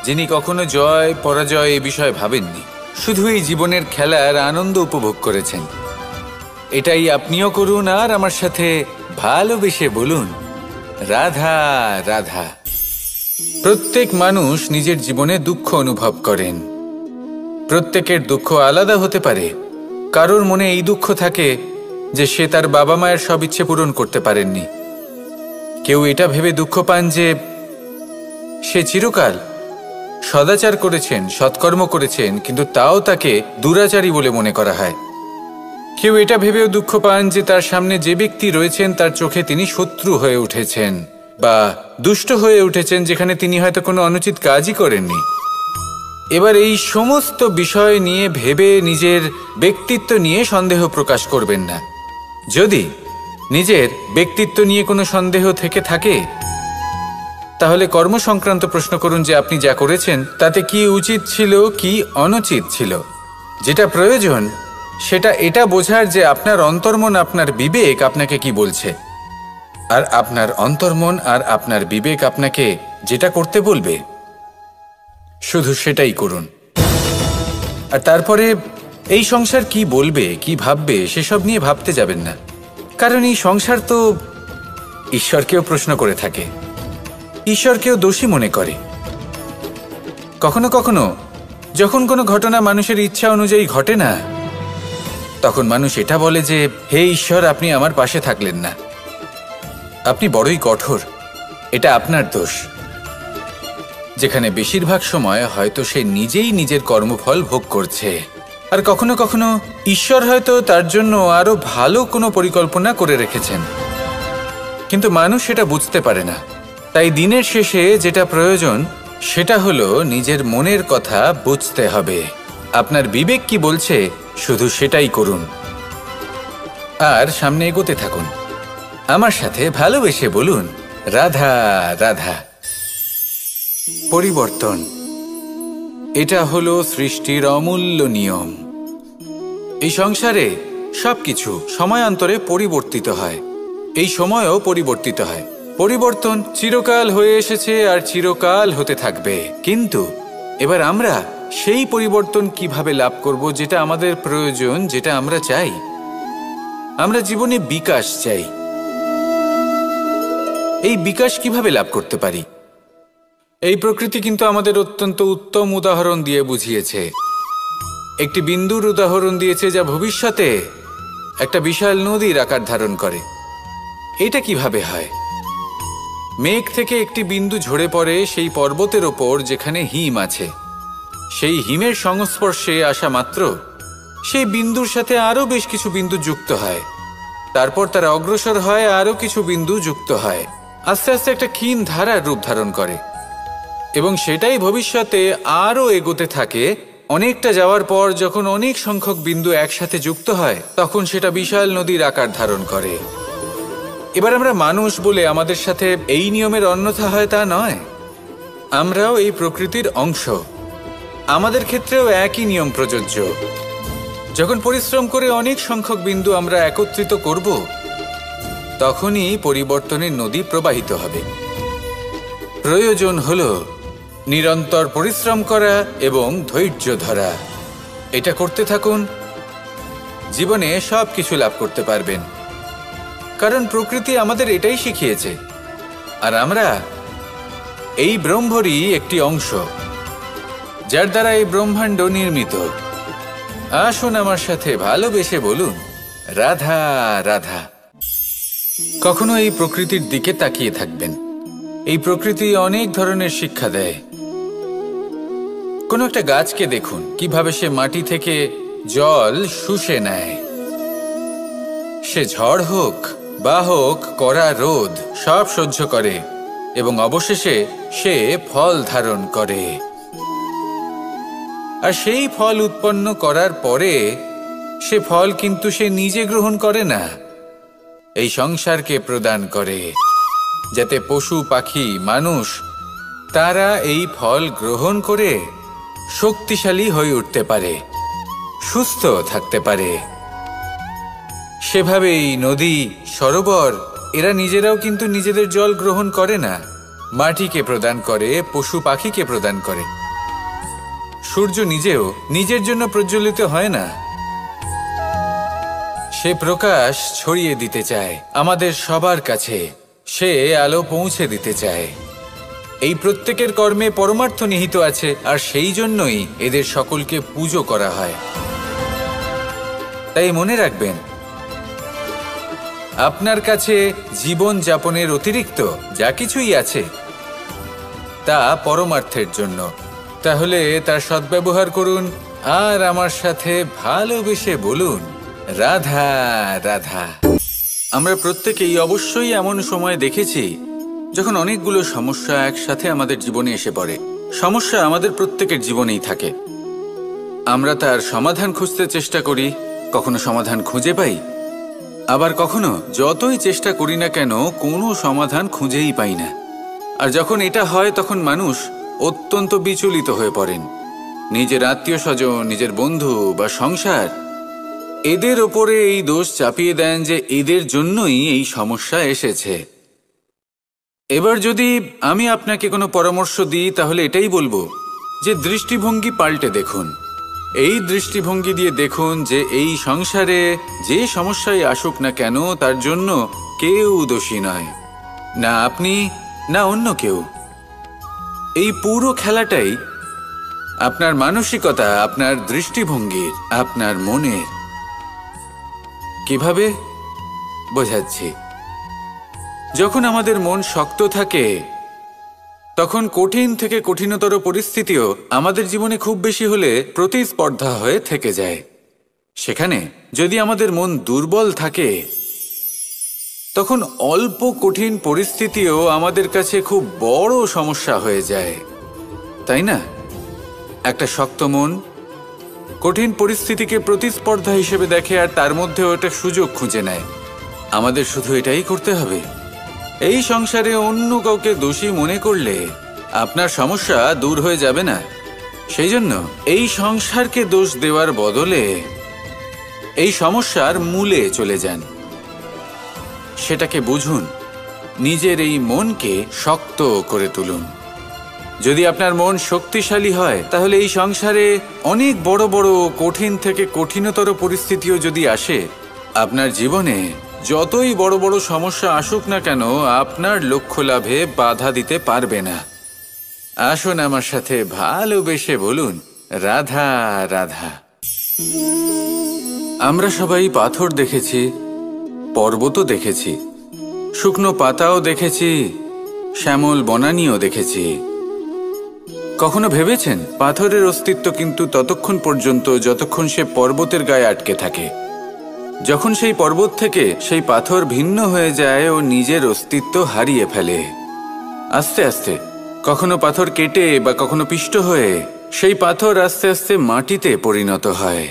যিনি কখনো জয় পরাজয় এ বিষয়ে ভাবেননি, শুধু এই জীবনের খেলার আনন্দ উপভোগ করেছেন। এটাই আপনিও করুন, আর আমার সাথে ভালোবেসে বলুন, রাধা রাধা। প্রত্যেক মানুষ নিজের জীবনে দুঃখ অনুভব করেন। প্রত্যেকের দুঃখ আলাদা হতে পারে। কারোর মনে এই দুঃখ থাকে যে সে তার বাবা মায়ের সব ইচ্ছে পূরণ করতে পারেননি। কেউ এটা ভেবে দুঃখ পান যে সে চিরকাল সদাচার করেছেন, সৎকর্ম করেছেন, কিন্তু তাও তাকে দুরাচারী বলে মনে করা হয়। কেউ এটা ভেবেও দুঃখ পান যে তার সামনে যে ব্যক্তি রয়েছেন তার চোখে তিনি শত্রু হয়ে উঠেছেন বা দুষ্ট হয়ে উঠেছেন, যেখানে তিনি হয়তো কোনো অনুচিত কাজই করেননি। এবার এই সমস্ত বিষয় নিয়ে ভেবে নিজের ব্যক্তিত্ব নিয়ে সন্দেহ প্রকাশ করবেন না। যদি নিজের ব্যক্তিত্ব নিয়ে কোনো সন্দেহ থেকে থাকে তাহলে কর্ম সংক্রান্ত প্রশ্ন করুন যে আপনি যা করেছেন তাতে কি উচিত ছিল, কি অনুচিত ছিল। যেটা প্রয়োজন সেটা এটা বোঝার যে আপনার অন্তর্মন, আপনার বিবেক আপনাকে কি বলছে, আর আপনার অন্তর্মন আর আপনার বিবেক আপনাকে যেটা করতে বলবে শুধু সেটাই করুন। আর তারপরে এই সংসার কি বলবে, কি ভাববে সেসব নিয়ে ভাবতে যাবেন না, কারণ এই সংসার তো ঈশ্বরকেও প্রশ্ন করে থাকে, ঈশ্বরকেও দোষী মনে করে। কখনো কখনো যখন কোনো ঘটনা মানুষের ইচ্ছা অনুযায়ী ঘটে না, তখন মানুষ এটা বলে যে হে ঈশ্বর, আপনি আমার পাশে থাকলেন না, আপনি বড়ই কঠোর, এটা আপনার দোষ। যেখানে বেশিরভাগ সময় হয়তো সে নিজেই নিজের কর্মফল ভোগ করছে, আর কখনো কখনো ঈশ্বর হয়তো তার জন্য আরো ভালো কোনো পরিকল্পনা করে রেখেছেন, কিন্তু মানুষ সেটা বুঝতে পারে না। তাই দিনের শেষে যেটা প্রয়োজন সেটা হলো নিজের মনের কথা বুঝতে হবে। আপনার বিবেক কি বলছে শুধু সেটাই করুন, আর সামনে এগোতে থাকুন। আমার সাথে ভালোবেসে বলুন, রাধা রাধা। পরিবর্তন, এটা হলো সৃষ্টির অমূল্য নিয়ম। এই সংসারে সবকিছু সময়ান্তরে পরিবর্তিত হয়, এই সময়ও পরিবর্তিত হয়। পরিবর্তন চিরকাল হয়ে এসেছে আর চিরকাল হতে থাকবে, কিন্তু এবার আমরা সেই পরিবর্তন কিভাবে লাভ করব যেটা আমাদের প্রয়োজন, যেটা আমরা চাই। আমরা জীবনে বিকাশ চাই। এই বিকাশ কিভাবে লাভ করতে পারি? এই প্রকৃতি কিন্তু আমাদের অত্যন্ত উত্তম উদাহরণ দিয়ে বুঝিয়েছে। একটি বিন্দুর উদাহরণ দিয়েছে যা ভবিষ্যতে একটা বিশাল নদীর আকার ধারণ করে। এটা কিভাবে হয়? মেঘ থেকে একটি বিন্দু ঝরে পড়ে সেই পর্বতের ওপর যেখানে হিম আছে। সেই হিমের সংস্পর্শে আসা মাত্র সেই বিন্দুর সাথে আরো বেশ কিছু বিন্দু যুক্ত হয়। তারপর তারা অগ্রসর হয়, আরো কিছু বিন্দু যুক্ত হয়, আস্তে আস্তে একটা ক্ষীণ ধারার রূপ ধারণ করে, এবং সেটাই ভবিষ্যতে আরো এগোতে থাকে। অনেকটা যাওয়ার পর যখন অনেক সংখ্যক বিন্দু একসাথে যুক্ত হয়, তখন সেটা বিশাল নদীর আকার ধারণ করে। এবার আমরা মানুষ বলে আমাদের সাথে এই নিয়মের অন্যথা হয় তা নয়। আমরাও এই প্রকৃতির অংশ, আমাদের ক্ষেত্রেও একই নিয়ম প্রযোজ্য। যখন পরিশ্রম করে অনেক সংখ্যক বিন্দু আমরা একত্রিত করব, তখনই পরিবর্তনের নদী প্রবাহিত হবে। প্রয়োজন হলো নিরন্তর পরিশ্রম করা এবং ধৈর্য ধরা। এটা করতে থাকুন, জীবনে সব কিছু লাভ করতে পারবেন। কারণ প্রকৃতি আমাদের এটাই শিখিয়েছে, আর আমরা এই ব্রহ্মরই একটি অংশ, যার দ্বারা এই ব্রহ্মাণ্ড নির্মিত। আসুন আমার সাথে ভালোবেসে বলুন, রাধা রাধা। কখনো এই প্রকৃতির দিকে তাকিয়ে থাকবেন। এই প্রকৃতি অনেক ধরনের শিক্ষা দেয়। কোনো একটা গাছকে দেখুন কিভাবে সে মাটি থেকে জল শুষে নেয়। সে ঝড় হোক বা হোক কড়া রোদ, সব সহ্য করে এবং অবশেষে সে ফল ধারণ করে। আর সেই ফল উৎপন্ন করার পরে সে ফল কিন্তু সে নিজে গ্রহণ করে না, এই সংসারকে প্রদান করে, যাতে পশু পাখি মানুষ তারা এই ফল গ্রহণ করে শক্তিশালী হয়ে উঠতে পারে, সুস্থ থাকতে পারে। সেভাবেই নদী, সরোবর এরা নিজেরাও কিন্তু নিজেদের জল গ্রহণ করে না, মাটিকে প্রদান করে, পশু পাখিকে প্রদান করে। সূর্য নিজেও নিজের জন্য প্রজ্বলিত হয় না, সে প্রকাশ ছড়িয়ে দিতে চায় আমাদের সবার কাছে, সে আলো পৌঁছে দিতে চায়। এই প্রত্যেকের কর্মে পরমার্থ নিহিত আছে, আর সেই জন্যই এদের সকলকে পুজো করা হয়। তাই মনে রাখবেন, আপনার কাছে জীবন যাপনের অতিরিক্ত যা কিছুই আছে তা পরমার্থের জন্য। তাহলে তার সদ্ব্যবহার করুন, আর আমার সাথে ভালোবেসে বলুন, রাধা রাধা। আমরা প্রত্যেকেই অবশ্যই এমন সময় দেখেছি যখন অনেকগুলো সমস্যা একসাথে আমাদের জীবনে এসে পড়ে। সমস্যা আমাদের প্রত্যেকের জীবনেই থাকে। আমরা তার সমাধান খুঁজতে চেষ্টা করি, কখনো সমাধান খুঁজে পাই, আবার কখনো যতই চেষ্টা করি না কেন কোনো সমাধান খুঁজেই পাই না। আর যখন এটা হয় তখন মানুষ অত্যন্ত বিচলিত হয়ে পড়েন। নিজের আত্মীয় স্বজন, নিজের বন্ধু বা সংসার, এদের ওপরে এই দোষ চাপিয়ে দেন যে এদের জন্যই এই সমস্যা এসেছে। এবার যদি আমি আপনাকে কোনো পরামর্শ দিই, তাহলে এটাই বলবো যে দৃষ্টিভঙ্গি পাল্টে দেখুন। এই দৃষ্টিভঙ্গি দিয়ে দেখুন যে এই সংসারে যে সমস্যায় আসুক না কেন তার জন্য কেউ দোষী নয়, না আপনি না অন্য কেউ। এই পুরো খেলাটাই আপনার মানসিকতা, আপনার দৃষ্টিভঙ্গির, আপনার মনের। কিভাবে বোঝাচ্ছি? যখন আমাদের মন শক্ত থাকে তখন কঠিন থেকে কঠিনতর পরিস্থিতিও আমাদের জীবনে খুব বেশি হলে প্রতিস্পর্ধা হয়ে থেকে যায়। সেখানে যদি আমাদের মন দুর্বল থাকে, তখন অল্প কঠিন পরিস্থিতিও আমাদের কাছে খুব বড় সমস্যা হয়ে যায়, তাই না? একটা শক্ত মন কঠিন পরিস্থিতিকে প্রতিস্পর্ধা হিসেবে দেখে আর তার মধ্যে ওটা সুযোগ খুঁজে নেয়। আমাদের শুধু এটাই করতে হবে। এই সংসারে অন্য কাউকে দোষী মনে করলে আপনার সমস্যা দূর হয়ে যাবে না। সেই জন্য এই সংসারকে দোষ দেওয়ার বদলে এই সমস্যার মূলে চলে যান, সেটাকে বুঝুন, নিজের এই মনকে শক্ত করে তুলুন। যদি আপনার মন শক্তিশালী হয়, তাহলে এই সংসারে অনেক বড় বড় কঠিন থেকে কঠিনতর পরিস্থিতিও যদি আসে, আপনার জীবনে যতই বড় বড় সমস্যা আসুক না কেন, আপনার লক্ষ্য লাভে বাধা দিতে পারবে না। আসুন আমার সাথে ভালোবেসে বলুন, রাধা রাধা। আমরা সবাই পাথর দেখেছি, পর্বতও দেখেছি, শুকনো পাতাও দেখেছি, শ্যামল বনানীও দেখেছি। কখনো ভেবেছেন পাথরের অস্তিত্ব কিন্তু ততক্ষণ পর্যন্ত যতক্ষণ সে পর্বতের গায়ে আটকে থাকে। যখন সেই পর্বত থেকে সেই পাথর ভিন্ন হয়ে যায় ও নিজের অস্তিত্ব হারিয়ে ফেলে। আস্তে আস্তে কখনো পাথর কেটে বা কখনো পিষ্ট হয়ে সেই পাথর আস্তে আস্তে মাটিতে পরিণত হয়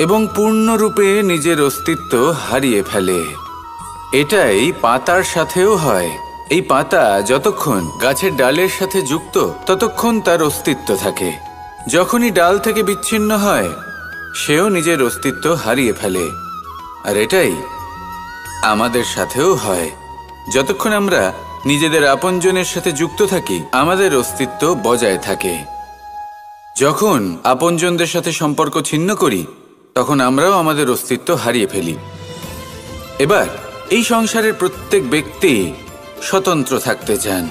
এবং পূর্ণরূপে নিজের অস্তিত্ব হারিয়ে ফেলে। এটাই পাতার সাথেও হয়। এই পাতা যতক্ষণ গাছের ডালের সাথে যুক্ত ততক্ষণ তার অস্তিত্ব থাকে। যখনই ডাল থেকে বিচ্ছিন্ন হয়, সেও নিজের অস্তিত্ব হারিয়ে ফেলে। আর এটাই আমাদের সাথেও হয়। যতক্ষণ আমরা নিজেদের আপনজনের সাথে যুক্ত থাকি, আমাদের অস্তিত্ব বজায় থাকে। যখন আপনজনদের সাথে সম্পর্ক ছিন্ন করি, তখন আমরাও আমাদের অস্তিত্ব হারিয়ে ফেলি। এবার এই সংসারের প্রত্যেক ব্যক্তি স্বতন্ত্র থাকতে চান,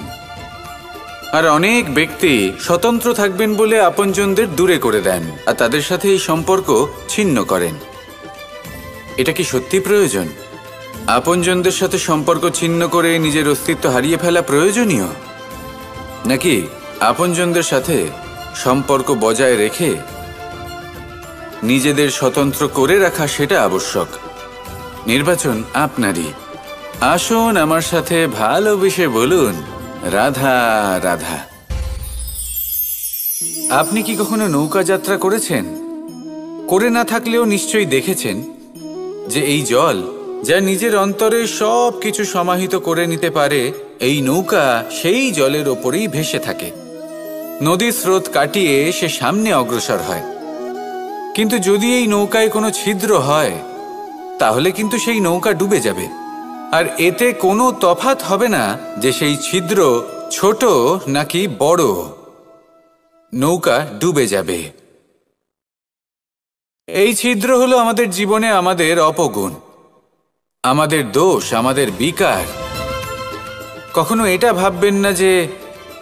আর অনেক ব্যক্তি স্বতন্ত্র থাকবেন বলে আপনজনদের দূরে করে দেন আর তাদের সাথে এই সম্পর্ক ছিন্ন করেন। এটা কি সত্যি প্রয়োজন? আপনজনদের সাথে সম্পর্ক ছিন্ন করে নিজের অস্তিত্ব হারিয়ে ফেলা প্রয়োজনীয়, নাকি আপনজনদের সাথে সম্পর্ক বজায় রেখে নিজেদের স্বতন্ত্র করে রাখা সেটা আবশ্যক? নির্বাচন আপনারই। আসুন আমার সাথে ভালোবেসে বলুন, রাধা রাধা। আপনি কি কখনো নৌকা যাত্রা করেছেন? করে না থাকলেও নিশ্চয়ই দেখেছেন যে এই জল যা নিজের অন্তরে সব কিছু সমাহিত করে নিতে পারে, এই নৌকা সেই জলের ওপরেই ভেসে থাকে। নদীর স্রোত কাটিয়ে সে সামনে অগ্রসর হয়। কিন্তু যদি এই নৌকায় কোনো ছিদ্র হয়, তাহলে কিন্তু সেই নৌকা ডুবে যাবে। আর এতে কোনো তফাৎ হবে না যে সেই ছিদ্র ছোট নাকি বড়, নৌকা ডুবে যাবে। এই ছিদ্র হলো আমাদের জীবনে আমাদের অপগুণ, আমাদের দোষ, আমাদের বিকার। কখনো এটা ভাববেন না যে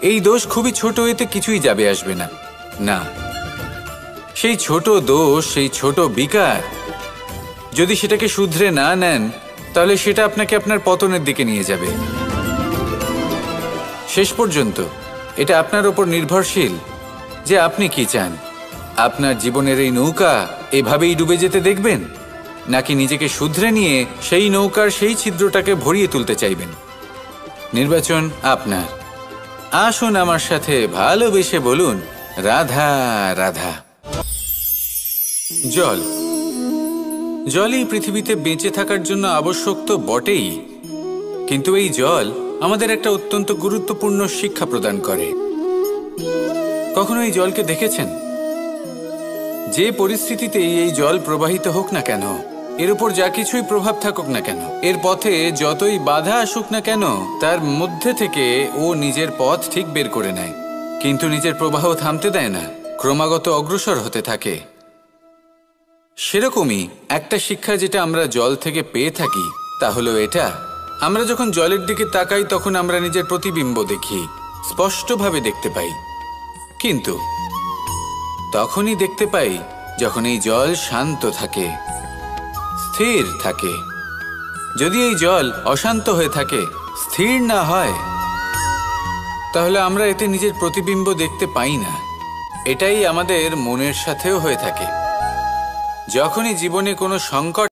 এই দোষ খুবই ছোট, এতে কিছুই যাবে আসবে না। না, সেই ছোট দোষ, সেই ছোট বিকার যদি সেটাকে শুধরে না নেন, তাহলে সেটা আপনাকে আপনার পতনের দিকে নিয়ে যাবে। শেষ পর্যন্ত এটা আপনার ওপর নির্ভরশীল যে আপনি কি চান। আপনার জীবনের এই নৌকা এভাবেই ডুবে যেতে দেখবেন, নাকি নিজেকে শুধরে নিয়ে সেই নৌকার সেই ছিদ্রটাকে ভরিয়ে তুলতে চাইবেন? নির্বাচন আপনার। আসুন আমার সাথে ভালোবেসে বলুন, রাধা রাধা। জল, জলই পৃথিবীতে বেঁচে থাকার জন্য আবশ্যক তো বটেই, কিন্তু এই জল আমাদের একটা অত্যন্ত গুরুত্বপূর্ণ শিক্ষা প্রদান করে। কখনো এই জলকে দেখেছেন? যে পরিস্থিতিতেই এই জল প্রবাহিত হোক না কেন, এর উপর যা কিছুই প্রভাব থাকুক না কেন, এর পথে যতই বাধা আসুক না কেন, তার মধ্যে থেকে ও নিজের পথ ঠিক বের করে নেয়, কিন্তু নিজের প্রবাহ থামতে দেয় না, ক্রমাগত অগ্রসর হতে থাকে। সেরকমই একটা শিক্ষা যেটা আমরা জল থেকে পেয়ে থাকি, তা হলো এটা: আমরা যখন জলের দিকে তাকাই তখন আমরা নিজের প্রতিবিম্ব দেখি, স্পষ্টভাবে দেখতে পাই। কিন্তু তখনই দেখতে পাই যখন এই জল শান্ত থাকে, স্থির থাকে। যদি এই জল অশান্ত হয়ে থাকে, স্থির না হয়, তাহলে আমরা এতে নিজের প্রতিবিম্ব দেখতে পাই না। এটাই আমাদের মনের সাথেও হয়ে থাকে। যখনই জীবনে কোনো সংকট